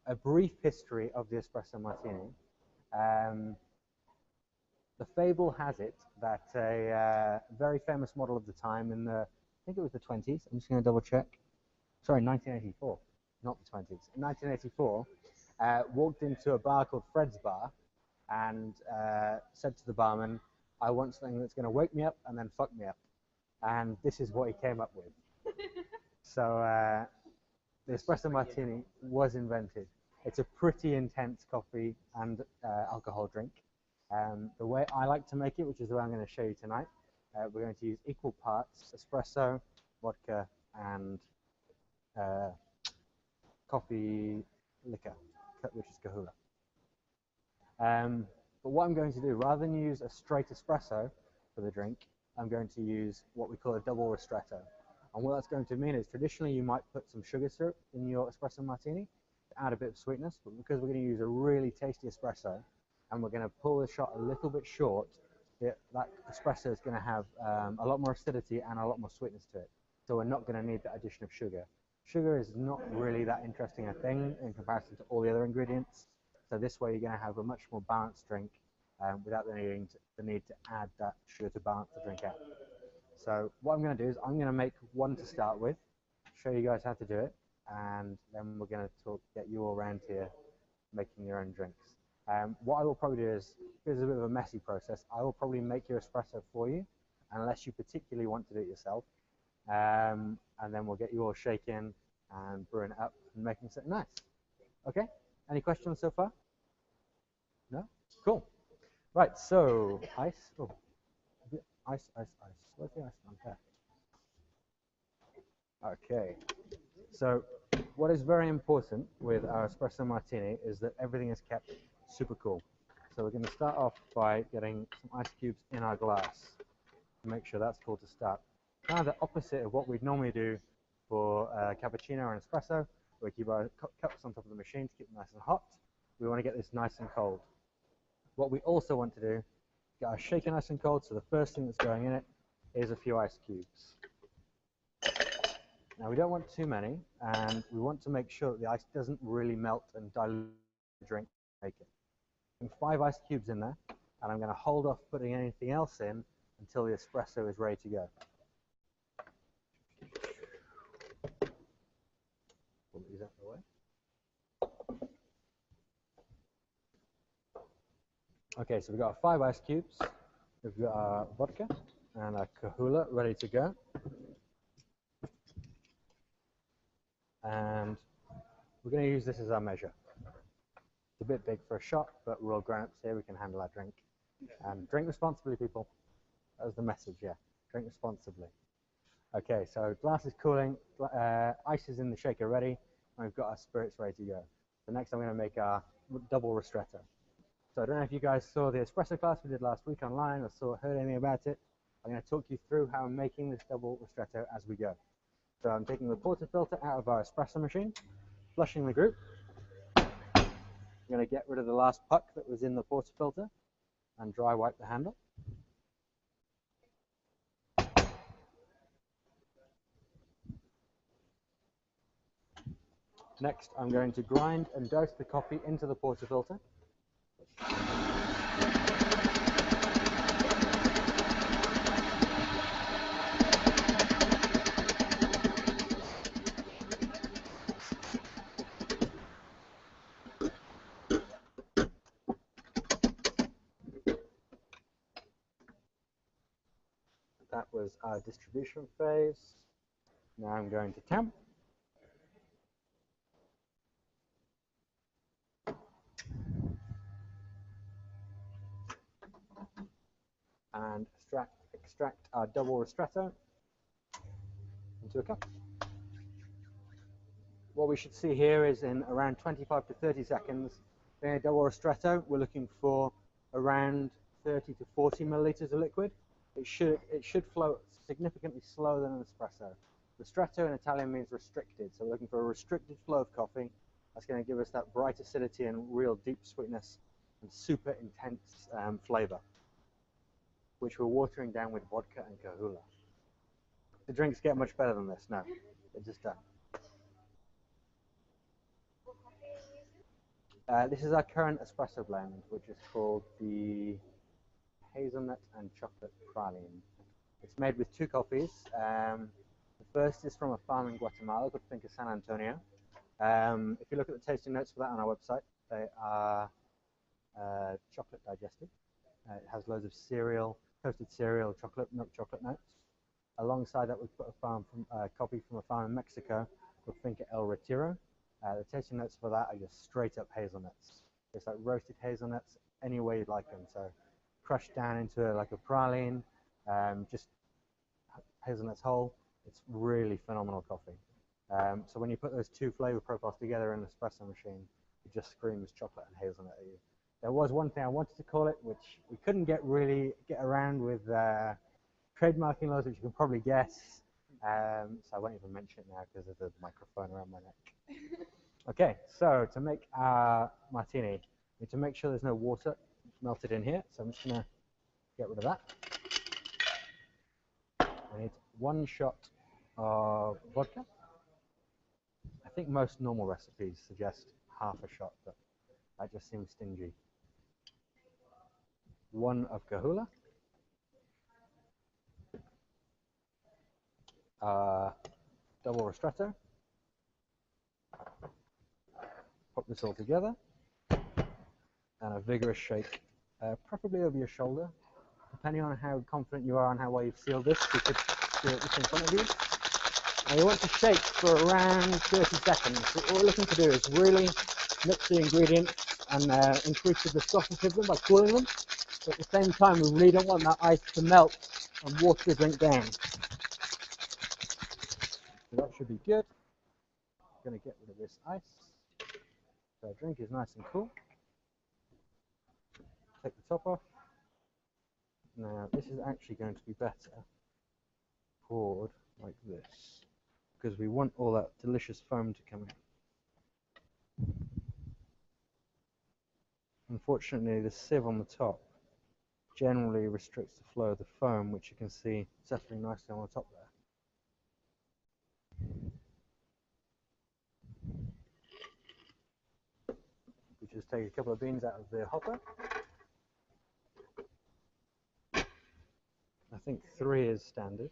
a brief history of the Espresso Martini. Um, the fable has it that a very famous model of the time in the, I think it was the 20s, I'm just going to double check, sorry, 1984, not the 20s, in 1984, walked into a bar called Fred's Bar and said to the barman, I want something that's going to wake me up and then fuck me up. And this is what he came up with. So the Espresso Martini was invented. It's a pretty intense coffee and alcohol drink. The way I like to make it, which is the way I'm going to show you tonight, we're going to use equal parts espresso, vodka, and coffee liquor, which is Kahula. But what I'm going to do, rather than use a straight espresso for the drink, I'm going to use what we call a double ristretto. And what that's going to mean is traditionally you might put some sugar syrup in your espresso martini to add a bit of sweetness, but because we're going to use a really tasty espresso and we're going to pull the shot a little bit short, that espresso is going to have a lot more acidity and a lot more sweetness to it. So we're not going to need that addition of sugar. Sugar is not really that interesting a thing in comparison to all the other ingredients. So this way you're going to have a much more balanced drink without the need to add that sugar to balance the drink out. So what I'm going to do is I'm going to make one to start with, show you guys how to do it, and then we're going to get you all around here making your own drinks. What I will probably do is, because it's a bit of a messy process, I will probably make your espresso for you, unless you particularly want to do it yourself. And then we'll get you all shaking and brewing it up and making something nice. Okay? Any questions so far? No? Cool. Right, so ice. Oh, ice. Where's the ice on there? Okay. So what is very important with our espresso martini is that everything is kept super cool. So we're going to start off by getting some ice cubes in our glass to make sure that's cool to start. Kind of the opposite of what we'd normally do for cappuccino or an espresso. We keep our cups on top of the machine to keep them nice and hot. We want to get this nice and cold. What we also want to do is get our shaker nice and cold, so the first thing that's going in it is a few ice cubes. Now we don't want too many, and we want to make sure that the ice doesn't really melt and dilute the drink. Make it. I'm 5 ice cubes in there, and I'm going to hold off putting anything else in until the espresso is ready to go. Pull these out of the way. Okay, so we've got our 5 ice cubes, we've got our vodka and our Kahula ready to go. And we're going to use this as our measure. It's a bit big for a shot, but we're all grown-ups here, we can handle our drink. And drink responsibly, people. That was the message, yeah. Drink responsibly. Okay, so glass is cooling, ice is in the shaker ready, and we've got our spirits ready to go. So next I'm going to make our double ristretto. So I don't know if you guys saw the espresso class we did last week online or heard anything about it. I'm going to talk you through how I'm making this double ristretto as we go. So I'm taking the portafilter out of our espresso machine, flushing the group. I'm going to get rid of the last puck that was in the portafilter and dry wipe the handle. Next, I'm going to grind and dose the coffee into the portafilter. That was our distribution phase. Now I'm going to temp. And extract our double ristretto into a cup. What we should see here is in around 25 to 30 seconds, being a double ristretto, we're looking for around 30 to 40 milliliters of liquid. It should flow significantly slower than an espresso. Ristretto in Italian means restricted, so we're looking for a restricted flow of coffee. That's going to give us that bright acidity and real deep sweetness and super intense flavor, which we're watering down with vodka and Kahula. The drinks get much better than this. No, they're just done. This is our current espresso blend, which is called the Hazelnut and Chocolate Praline. It's made with two coffees. The first is from a farm in Guatemala called Finca San Antonio. If you look at the tasting notes for that on our website, they are chocolate digested. It has loads of cereal, toasted cereal, chocolate, milk chocolate notes. Alongside that, we've put a copy from a farm in Mexico called Finca El Retiro. The tasting notes for that are just straight up hazelnuts. It's like roasted hazelnuts any way you'd like them. So crushed down into like a praline, just hazelnuts whole. It's really phenomenal coffee. So when you put those two flavor profiles together in an espresso machine, it just screams chocolate and hazelnut at you. There was one thing I wanted to call it, which we couldn't get around with trademarking laws, which you can probably guess. So I won't even mention it now because of the microphone around my neck. Okay, so to make our martini, we need to make sure there's no water melted in here. So I'm just going to get rid of that. I need 1 shot of vodka. I think most normal recipes suggest half a shot, but that just seems stingy. 1 of Kahula. Double ristretto. Pop this all together. And a vigorous shake, preferably over your shoulder. Depending on how confident you are and how well you've sealed this, you could seal this in front of you. Now you want to shake for around 30 seconds. What we're looking to do is really mix the ingredients and increase the viscosity of them by cooling them. But at the same time, we really don't want that ice to melt and water the drink down. So that should be good. I'm going to get rid of this ice. So our drink is nice and cool. Take the top off. Now this is actually going to be better poured like this, because we want all that delicious foam to come out. Unfortunately, the sieve on the top generally restricts the flow of the foam, which you can see settling nicely on the top there. We just take a couple of beans out of the hopper. I think 3 is standard.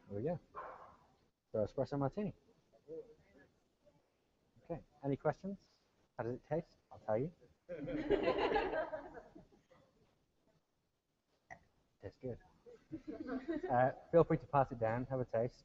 There we go. So espresso martini. Okay, any questions? How does it taste? I'll tell you. Tastes good. Feel free to pass it down, have a taste.